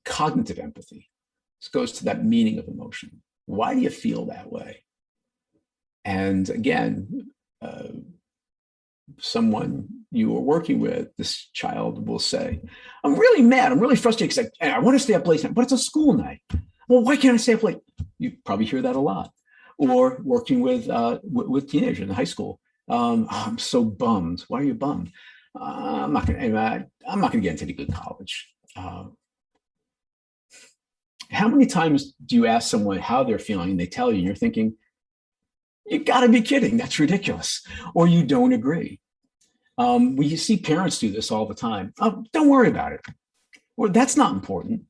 cognitive empathy. This goes to that meaning of emotion. Why do you feel that way? And again, someone you are working with, this child will say, I'm really mad. I'm really frustrated because I want to stay up late tonight, but it's a school night. Well, why can't I stay up late? You probably hear that a lot. Or working with teenagers in high school. I'm so bummed. Why are you bummed? I'm not going to get into any good college. How many times do you ask someone how they're feeling and they tell you and you're thinking, you got to be kidding. That's ridiculous. Or you don't agree. We see parents do this all the time. Oh, don't worry about it. Or that's not important.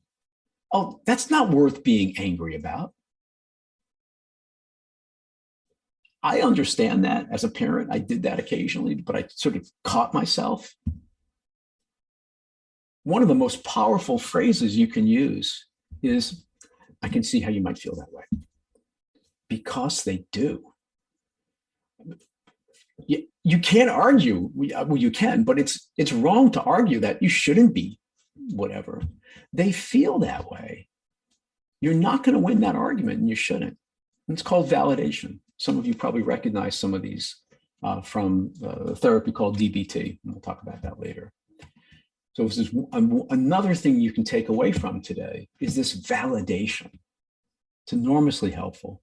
Oh, that's not worth being angry about. I understand that as a parent. I did that occasionally, but I sort of caught myself. One of the most powerful phrases you can use is, I can see how you might feel that way. Because they do. You can't argue. Well, you can, but it's wrong to argue that you shouldn't be whatever. They feel that way. You're not going to win that argument, and you shouldn't. It's called validation. Some of you probably recognize some of these from the therapy called DBT. And we'll talk about that later. So this is another thing you can take away from today is this validation. It's enormously helpful.